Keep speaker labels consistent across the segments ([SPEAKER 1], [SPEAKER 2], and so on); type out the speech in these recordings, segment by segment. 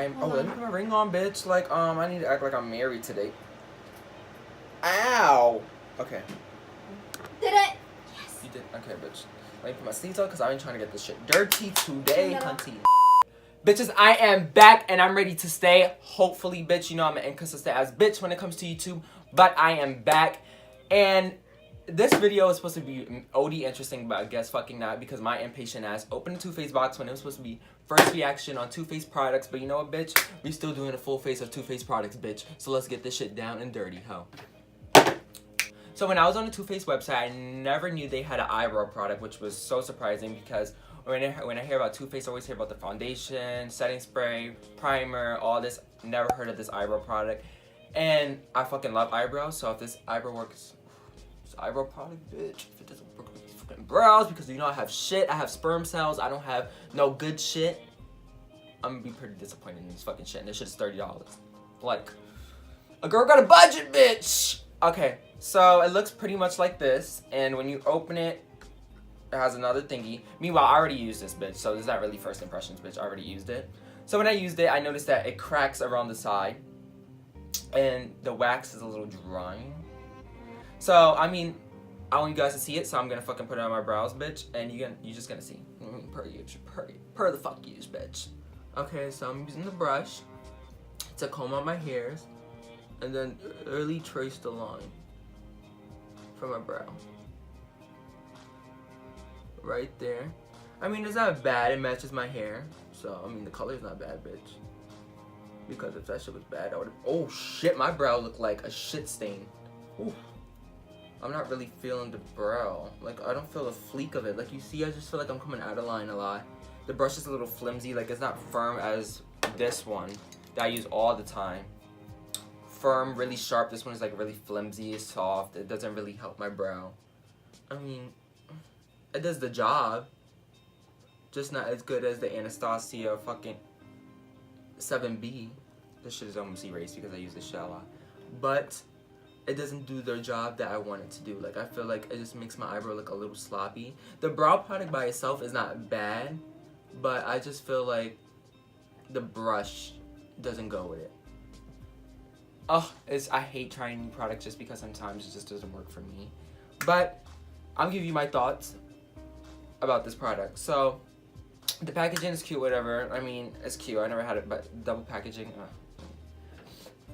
[SPEAKER 1] let me put my ring on, bitch. Like, I need to act like I'm married today. Ow! Okay.
[SPEAKER 2] Did it? Yes.
[SPEAKER 1] You did? Okay, bitch. Let me put my sleeves on because I ain't trying to get this shit dirty today, hunty. Bitches, I am back and I'm ready to stay. Hopefully, bitch. You know I'm an inconsistent ass bitch when it comes to YouTube. But I am back. And this video is supposed to be OD interesting, but I guess fucking not because my impatient ass opened the TooFaced box when it was supposed to be first reaction on TooFaced products. But you know what, bitch? We still doing a full face of TooFaced products, bitch. So let's get this shit down and dirty, ho. So when I was on the TooFaced website, I never knew they had an eyebrow product, which was so surprising because when I hear about TooFaced, I always hear about the foundation, setting spray, primer, all this. Never heard of this eyebrow product. And I fucking love eyebrows, so if this eyebrow works, this eyebrow product, bitch, if it doesn't work with these fucking brows, because you know I have shit, I have sperm cells, I don't have no good shit, I'm gonna be pretty disappointed in this fucking shit, and this shit is $30. Like, a girl got a budget, bitch! Okay, so it looks pretty much like this, and when you open it, it has another thingy. Meanwhile, I already used this, bitch, so this is not really first impressions, bitch, I already used it. So when I used it, I noticed that it cracks around the side, and the wax is a little drying. So, I mean, I want you guys to see it, so I'm gonna fucking put it on my brows, bitch, and you're just gonna see. Per the fuck use, bitch. Okay, so I'm using the brush to comb out my hairs, and then early trace the line from my brow. Right there. I mean, it's not bad, it matches my hair. So, I mean, the color's not bad, bitch. Because if that shit was bad, I would've... Oh, shit, my brow looked like a shit stain. Ooh. I'm not really feeling the brow. Like, I don't feel a fleek of it. Like, you see, I just feel like I'm coming out of line a lot. The brush is a little flimsy. Like, it's not firm as this one that I use all the time. Firm, really sharp. This one is, like, really flimsy, soft. It doesn't really help my brow. I mean, it does the job. Just not as good as the Anastasia fucking 7B. This shit is almost erased because I use this shit a lot. But it doesn't do the job that I want it to do. Like, I feel like it just makes my eyebrow look a little sloppy. The brow product by itself is not bad, but I just feel like the brush doesn't go with it. Oh, I hate trying new products just because sometimes it just doesn't work for me. But I'll give you my thoughts about this product. So, the packaging is cute, whatever. I mean, it's cute. I never had it, but double packaging.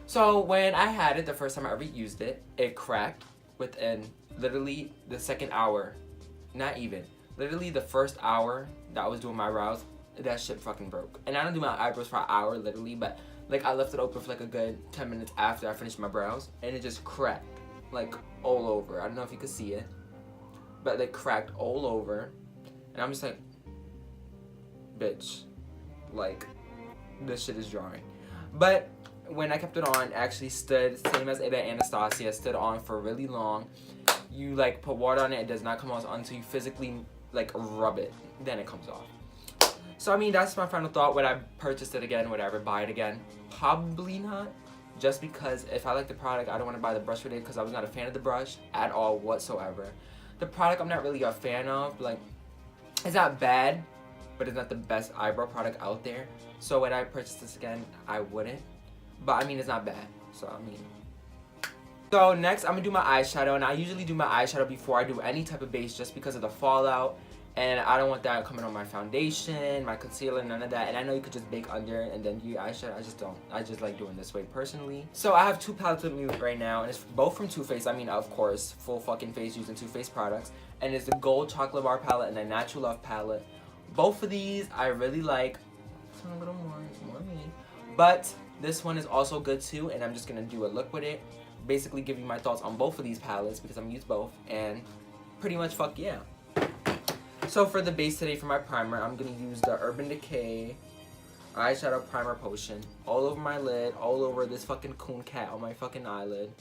[SPEAKER 1] So when I had it the first time I ever used it, it cracked within literally the second hour. Not even. Literally the first hour that I was doing my brows, that shit fucking broke. And I don't do my eyebrows for an hour, literally, but like I left it open for like a good 10 minutes after I finished my brows, and it just cracked, like all over. I don't know if you could see it, but it cracked all over. And I'm just like, bitch, like, this shit is drawing. But when I kept it on, it actually stood, same as the Anastasia, stood on for really long. You like put water on it, it does not come off until you physically like rub it, then it comes off. So I mean, that's my final thought. Would I purchase it again? Would I ever buy it again? Probably not. Just because if I like the product, I don't want to buy the brush with it because I was not a fan of the brush at all whatsoever. The product I'm not really a fan of. Like, it's not bad, but it's not the best eyebrow product out there. So would I purchase this again? I wouldn't. But I mean, it's not bad. So I mean. So next, I'm gonna do my eyeshadow, and I usually do my eyeshadow before I do any type of base, just because of the fallout, and I don't want that coming on my foundation, my concealer, none of that. And I know you could just bake under and then do your eyeshadow. I just don't. I just like doing this way personally. So I have two palettes with me right now, and it's both from TooFaced. I mean, of course, full fucking face using TooFaced products, and it's the Gold Chocolate Bar palette and the Natural Love palette. Both of these I really like. A little more me, but this one is also good too, and I'm just gonna do a look with it. Basically, give you my thoughts on both of these palettes because I'm gonna use both, and pretty much fuck yeah. So for the base today for my primer, I'm gonna use the Urban Decay eyeshadow primer potion all over my lid, all over this fucking coon cat on my fucking eyelid,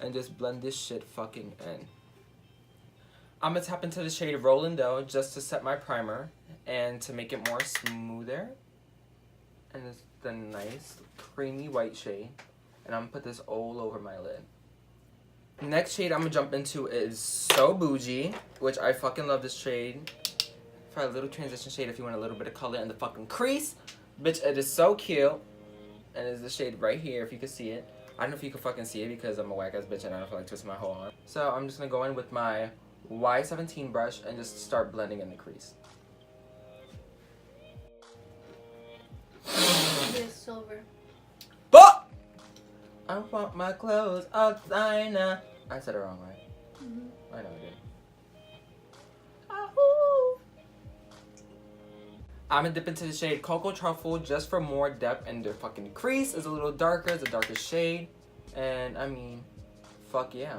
[SPEAKER 1] and just blend this shit fucking in. I'm gonna tap into the shade Rollin' Dough just to set my primer and to make it more smoother. And it's the nice creamy white shade, and I'm gonna put this all over my lid. Next shade I'm gonna jump into is So Bougie, which I fucking love this shade. For a little transition shade if you want a little bit of color in the fucking crease. Bitch, it is so cute. and it's the shade right here, if you can see it. I don't know if you can fucking see it because I'm a whack ass bitch and I don't feel like twisting my whole arm. So I'm just gonna go in with my Y17 brush and just start blending in the crease.
[SPEAKER 2] It's silver.
[SPEAKER 1] But I want my clothes all designer. I said it wrong, right? I know I did. I'm gonna dip into the shade Cocoa Truffle just for more depth in the fucking crease. It's a little darker, it's a darker shade. And I mean, fuck yeah.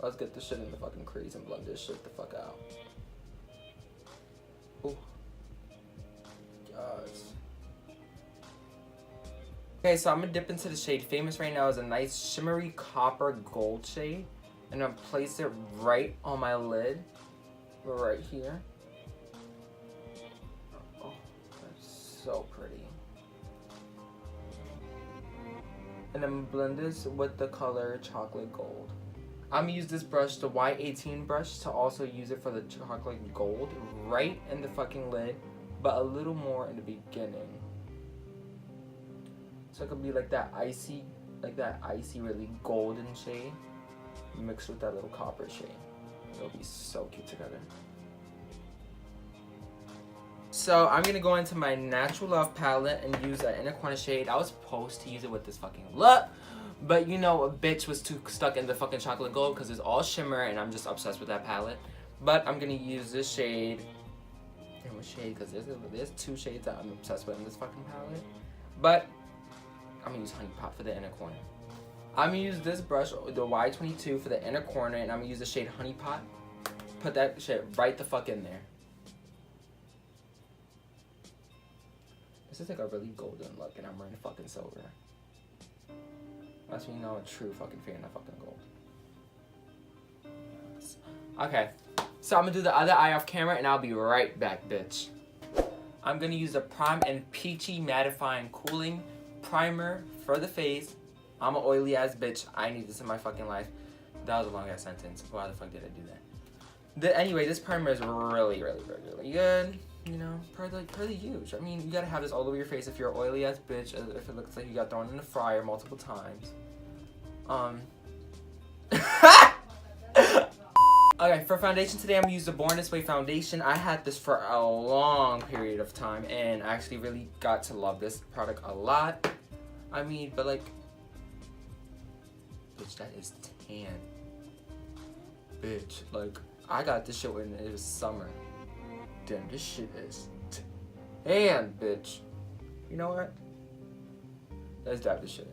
[SPEAKER 1] Let's get this shit in the fucking crease and blend this shit the fuck out. Ooh. Yes. Okay, so I'm gonna dip into the shade Famous right now is a nice shimmery copper gold shade. And I'm gonna place it right on my lid. Right here. Oh, that's so pretty. And I'm gonna blend this with the color Chocolate Gold. I'm gonna use this brush, the Y18 brush, to also use it for the Chocolate Gold right in the fucking lid, but a little more in the beginning. So it could be like that icy really golden shade mixed with that little copper shade. It'll be so cute together. So I'm gonna go into my Natural Love palette and use that inner corner shade. I was supposed to use it with this fucking look, but you know, a bitch was too stuck in the fucking chocolate gold because it's all shimmer and I'm just obsessed with that palette. But I'm gonna use this shade. And what shade? Because there's two shades that I'm obsessed with in this fucking palette. But I'm gonna use Honey Pot for the inner corner. I'm gonna use this brush, the Y22 for the inner corner, and I'm gonna use the shade Honey Pot. Put that shit right the fuck in there. This is like a really golden look, and I'm wearing fucking silver. That's when you know a true fucking fan of fucking gold. Okay, so I'm gonna do the other eye off camera, and I'll be right back, bitch. I'm gonna use the Prime and Peachy Mattifying Cooling Primer for the face. I'm an oily ass bitch. I need this in my fucking life. That was a long ass sentence. Why the fuck did I do that? Anyway, this primer is really good. You know, per the use. I mean, you gotta have this all over your face if you're an oily ass bitch. If it looks like you got thrown in the fryer multiple times. Okay, for foundation today, I'm gonna use the Born This Way foundation. I had this for a long period of time, and I actually really got to love this product a lot. I mean, but like, bitch, that is tan. Bitch, like, I got this shit when it was summer. Damn, this shit is tan, bitch. You know what? Let's dab this shit in.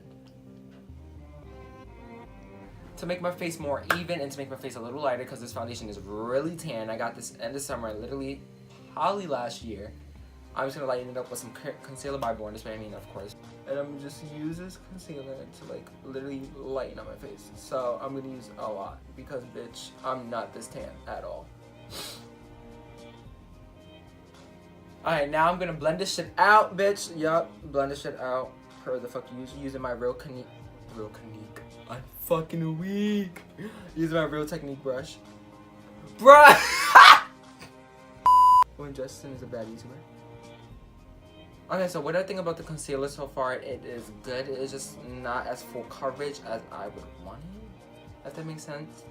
[SPEAKER 1] To make my face more even and to make my face a little lighter, because this foundation is really tan. I got this end of summer, literally, probably last year. I'm just gonna lighten it up with some concealer by Born This Way, I mean, of course. And I'm gonna just use this concealer to like literally lighten up my face. So I'm gonna use a lot because, bitch, I'm not this tan at all. Alright, now I'm gonna blend this shit out, bitch. Yup, blend this shit out. Per the fuck using my Real Technique. I'm fucking weak. Using my Real Technique brush. Bruh! When Justin is a bad YouTuber. Okay, so what I think about the concealer so far, it is good. It is just not as full coverage as I would want it. If that makes sense.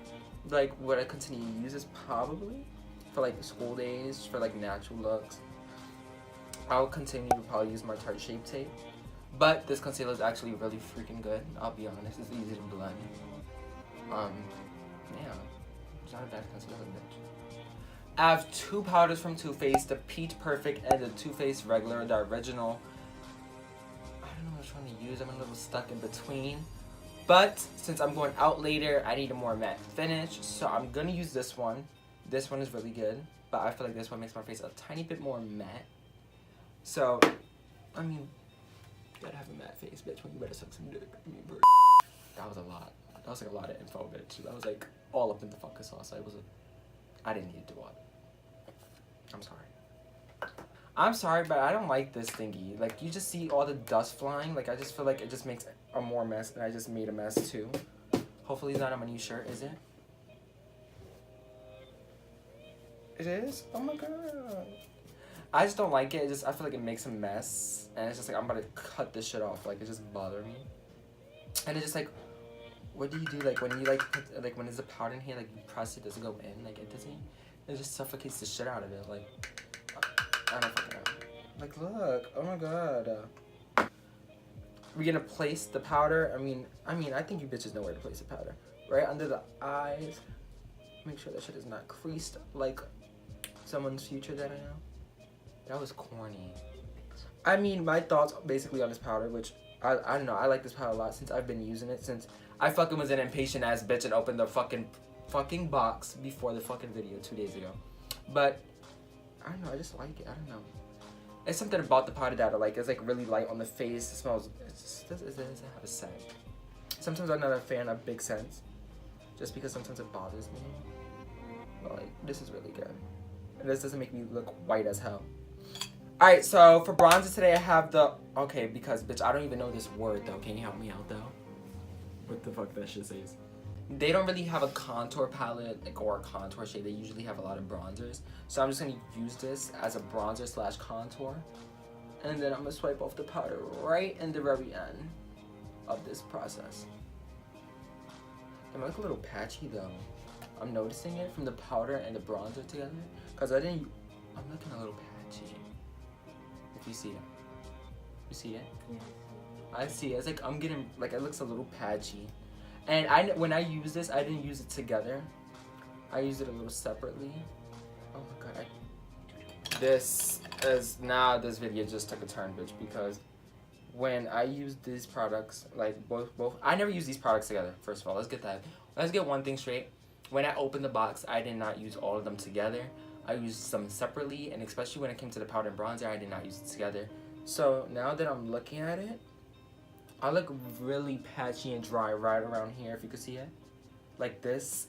[SPEAKER 1] Like, would I continue to use this? Probably. For like school days, for like natural looks. I'll continue to probably use my Tarte Shape Tape. But this concealer is actually really freaking good. I'll be honest, it's easy to blend. Yeah. It's not a bad concealer, bitch. I have two powders from TooFaced, the Peach Perfect and the TooFaced Regular, the original. I don't know which one to use, I'm a little stuck in between. But since I'm going out later, I need a more matte finish, so I'm gonna use this one. This one is really good, but I feel like this one makes my face a tiny bit more matte. So, I mean, you gotta have a matte face, bitch, when you better suck some dick. I mean, bro. That was a lot. That was like a lot of info, bitch. That was like all up in the fucking sauce. I didn't need to do all. I'm sorry. I'm sorry, but I don't like this thingy. Like, you just see all the dust flying. Like, I just feel like it just makes a more mess, and I just made a mess too. Hopefully it's not on my new shirt, is it? It is? Oh my god.
[SPEAKER 3] I just don't like it. I feel like it makes a mess, and it's just like I'm about to cut this shit off. Like it just bothers me. And it's just like, what do you do? Like when you like put, like when there's a powder in here, like you press it, does it go in? Like it doesn't. It just suffocates the shit out of it. Like I don't fucking know. Like look, oh my god. We're gonna place the powder. I mean, I think you bitches know where to place the powder. Right under the eyes. Make sure that shit is not creased like someone's future that I know. That was corny. I mean, my thoughts basically on this powder, which I don't know. I like this powder a lot since I've been using it since I fucking was an impatient ass bitch and opened the fucking box before the fucking video 2 days ago. But I don't know. I just like it. I don't know. It's something about the powder that I like. It's like really light on the face. It smells. It doesn't have a scent. Sometimes I'm not a fan of big scents, just because sometimes it bothers me. But like, this is really good. And this doesn't make me look white as hell. Alright, so for bronzer today I have the... Okay, because bitch, I don't even know this word though. Can you help me out though? What the fuck that shit says? They don't really have a contour palette like or a contour shade. They usually have a lot of bronzers. So I'm just gonna use this as a bronzer slash contour. And then I'm gonna swipe off the powder right in the very end of this process. It might look a little patchy though. I'm noticing it from the powder and the bronzer together. Cause I'm looking a little patchy. If you see it. You see it?
[SPEAKER 2] Yeah.
[SPEAKER 3] I see it. It's like I'm getting, like it looks a little patchy. And when I use this, I didn't use it together. I used it a little separately. Oh my god. This video just took a turn, bitch, because when I use these products, like both, I never use these products together, first of all. Let's get one thing straight. When I opened the box, I did not use all of them together. I used some separately, and especially when it came to the powder and bronzer, I did not use it together. So now that I'm looking at it, I look really patchy and dry right around here, if you can see it. Like this,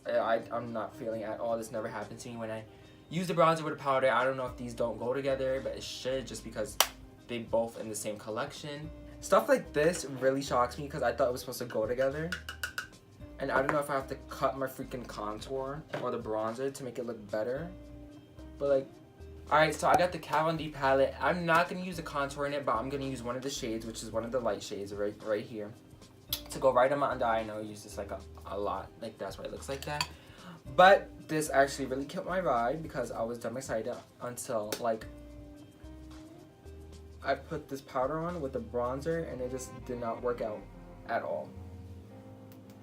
[SPEAKER 3] I'm not feeling at all. This never happened to me when I use the bronzer with the powder. I don't know if these don't go together, but it should, just because they both in the same collection. Stuff like this really shocks me because I thought it was supposed to go together. And I don't know if I have to cut my freaking contour or the bronzer to make it look better. But like, alright, so I got the Kat Von D palette. I'm not going to use a contour in it, but I'm going to use one of the shades, which is one of the light shades right here. To go right on my under eye. I know I use this like a lot. Like, that's why it looks like that. But this actually really killed my vibe because I was dumb excited until, like, I put this powder on with the bronzer and it just did not work out at all.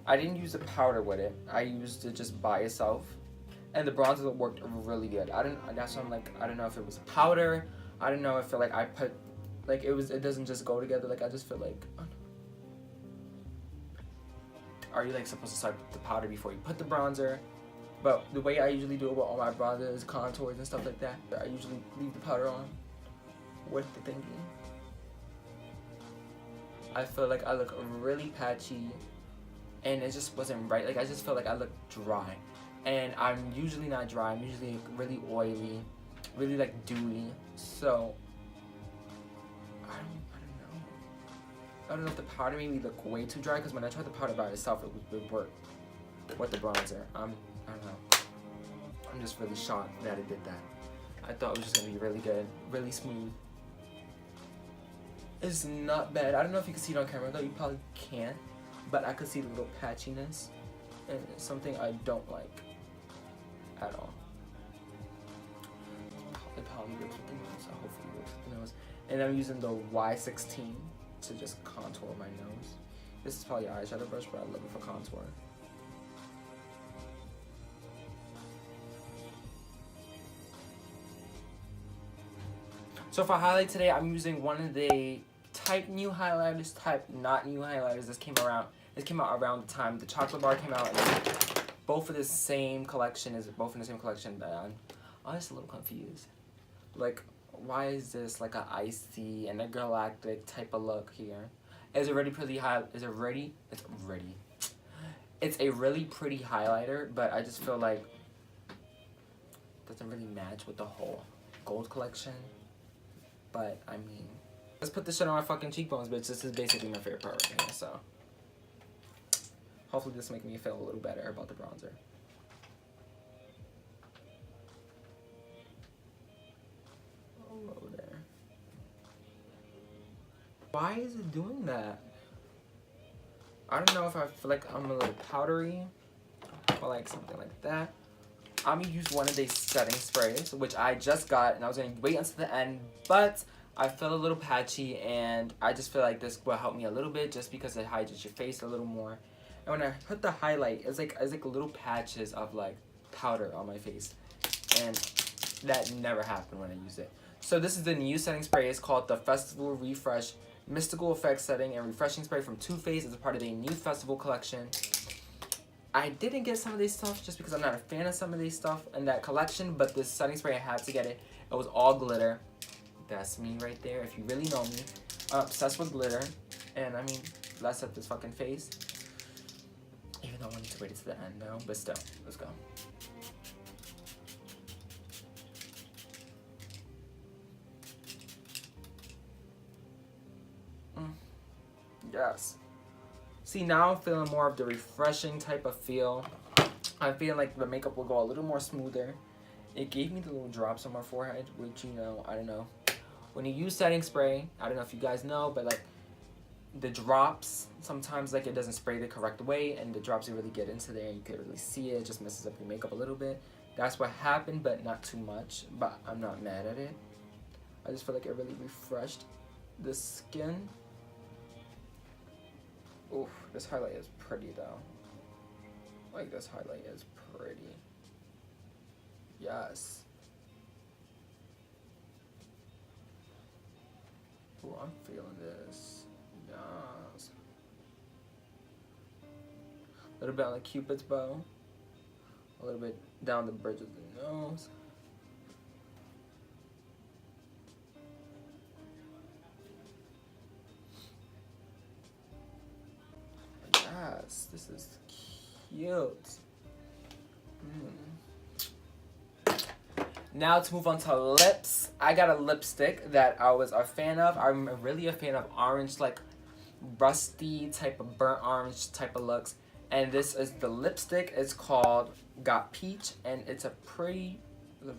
[SPEAKER 3] I didn't use the powder with it. I used it just by itself. And the bronzer worked really good. That's why I'm like, I don't know if it was powder. I don't know if I put, like it doesn't just go together. Like I just feel like, oh no. Are you like supposed to start with the powder before you put the bronzer? But the way I usually do it with all my bronzers, contours and stuff like that, I usually leave the powder on with the thingy. I feel like I look really patchy and it just wasn't right. Like I just felt like I looked dry. And I'm usually not dry. I'm usually really oily, really like dewy. So I don't know if the powder made me look way too dry, because when I tried the powder by itself, it would work with the bronzer. I don't know. I'm just really shocked that it did that. I thought it was just gonna be really good, really smooth. It's not bad. I don't know if you can see it on camera though. You probably can't, but I could see the little patchiness, and it's something I don't like at all. It probably works with the nose, so hopefully it works with the nose. And I'm using the Y16 to just contour my nose. This is probably an eyeshadow brush, but I love it for contour. So for highlight today, I'm using one of the type new highlighters, type not new highlighters. This came out around the time the chocolate bar came out, and both in the same collection. But I'm just a little confused. Like, why is this like a icy and a galactic type of look here? It's a really pretty It's a really pretty highlighter, but I just feel like it doesn't really match with the whole gold collection. But I mean, let's put this shit on my fucking cheekbones, bitch. This is basically my favorite part right here, so hopefully this will make me feel a little better about the bronzer. Oh, Why is it doing that? I don't know if I feel like I'm a little powdery or like something like that. I'm gonna use one of these setting sprays, which I just got, and I was gonna wait until the end, but I feel a little patchy, and I just feel like this will help me a little bit just because it hydrates your face a little more. And when I put the highlight, it's like little patches of like powder on my face, and that never happened when I used it. So this is the new setting spray. It's called the Festival Refresh Mystical Effects Setting and Refreshing Spray from Too Faced. It's a part of their new festival collection. I didn't get some of these stuff just because I'm not a fan of some of these stuff in that collection, but this setting spray I had to get it. It was all glitter. That's me right there. If you really know me, I'm obsessed with glitter, and I mean, less of this fucking face. Even though I wanted to wait to the end now, but still, let's go. Yes. See, now I'm feeling more of the refreshing type of feel. I'm feeling like the makeup will go a little more smoother. It gave me the little drops on my forehead, which, you know, I don't know. When you use setting spray, I don't know if you guys know, but like the drops, sometimes like it doesn't spray the correct way, and the drops, you really get into there and you can really see it. It just messes up your makeup a little bit. That's what happened, but not too much. But I'm not mad at it. I just feel like it really refreshed the skin. Ooh, this highlight is pretty though. Like, this highlight is pretty. Yes. Ooh, I'm feeling this. Yes. A little bit on the Cupid's bow. A little bit down the bridge of the nose. Yes, this is cute. Now to move on to lips. I got a lipstick that I was a fan of. I'm really a fan of orange, like rusty type of burnt orange type of looks. And this is the lipstick. It's called Got Peach, and it's a pretty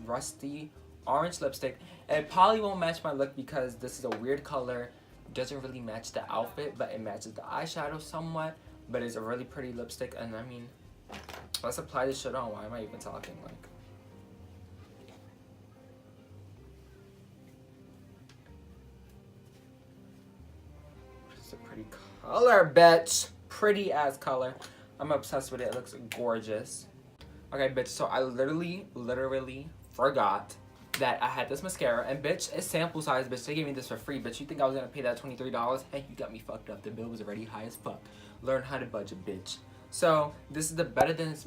[SPEAKER 3] rusty orange lipstick. And it probably won't match my look because this is a weird color. It doesn't really match the outfit, but it matches the eyeshadow somewhat. But it's a really pretty lipstick, and I mean, let's apply this shit on. Why am I even talking? Like, it's a pretty color, bitch. Pretty ass color. I'm obsessed with it. It looks gorgeous. Okay, bitch. So I literally forgot that I had this mascara, and bitch, it's sample size, bitch. They gave me this for free, bitch. You think I was gonna pay that $23? Hey, you got me fucked up. The bill was already high as fuck. Learn how to budget, bitch. So this is the Better Than This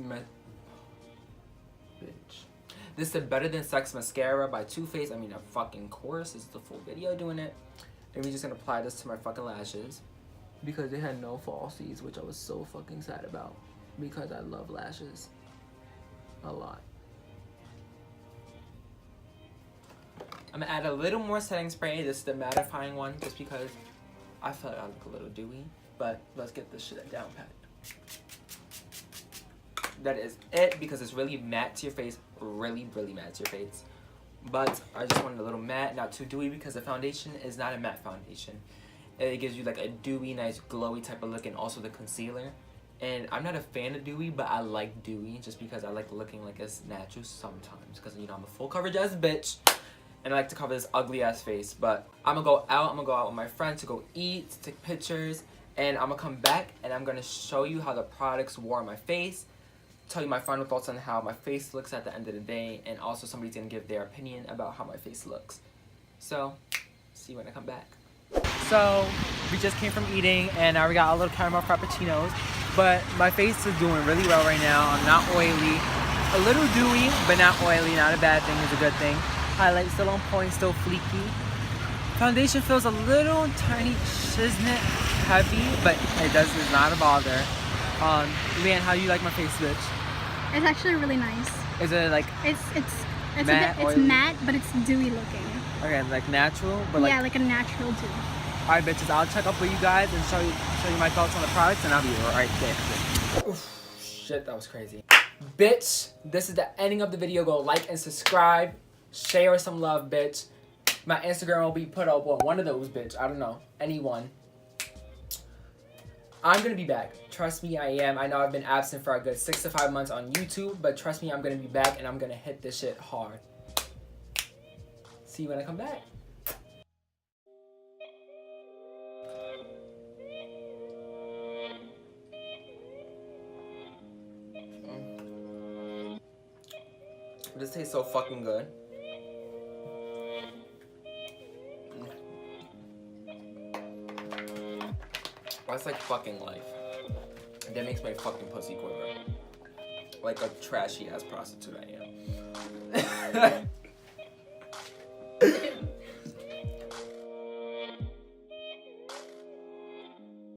[SPEAKER 3] is the Better Than Sex mascara by Too Faced. I mean, of fucking course. This is the full video doing it. And we're just gonna apply this to my fucking lashes because they had no falsies, which I was so fucking sad about because I love lashes a lot. I'm gonna add a little more setting spray. This is the mattifying one just because I feel like I look a little dewy. But let's get this shit down pat. That is it because it's really matte to your face. Really matte to your face. But I just wanted a little matte, not too dewy because the foundation is not a matte foundation. It gives you like a dewy, nice, glowy type of look, and also the concealer. And I'm not a fan of dewy, but I like dewy just because I like looking like it's natural sometimes. Because, you know, I'm a full coverage ass bitch. And I like to cover this ugly ass face. But I'm gonna go out with my friends to go eat, to take pictures. And I'm gonna come back and I'm gonna show you how the products wore on my face, tell you my final thoughts on how my face looks at the end of the day, and also somebody's gonna give their opinion about how my face looks. So, see you when I come back. So, we just came from eating and now we got a little caramel frappuccinos, but my face is doing really well right now. I'm not oily, a little dewy, but not oily. Not a bad thing, it's a good thing. Highlight still on point, still fleeky. Foundation feels a little tiny shiznit heavy, but it's not a bother. Leanne, how do you like my face, bitch?
[SPEAKER 2] It's actually really nice.
[SPEAKER 3] Is it like
[SPEAKER 2] it's
[SPEAKER 3] matte,
[SPEAKER 2] it's matte, but it's dewy looking.
[SPEAKER 3] Okay, like natural, but like,
[SPEAKER 2] yeah, like a natural dew.
[SPEAKER 3] Alright, bitches, I'll check up with you guys and show you my thoughts on the products, and I'll be right there. Oof, shit, that was crazy. Bitch, this is the ending of the video. Go like and subscribe, share some love, bitch. My Instagram will be put up on one of those, bitch. I don't know. Anyone. I'm gonna be back. Trust me, I am. I know I've been absent for a good 6 to 5 months on YouTube, but trust me, I'm gonna be back and I'm gonna hit this shit hard. See you when I come back.
[SPEAKER 1] This tastes so fucking good. That's like fucking life. That makes my fucking pussy quiver. Like a trashy ass prostitute I am.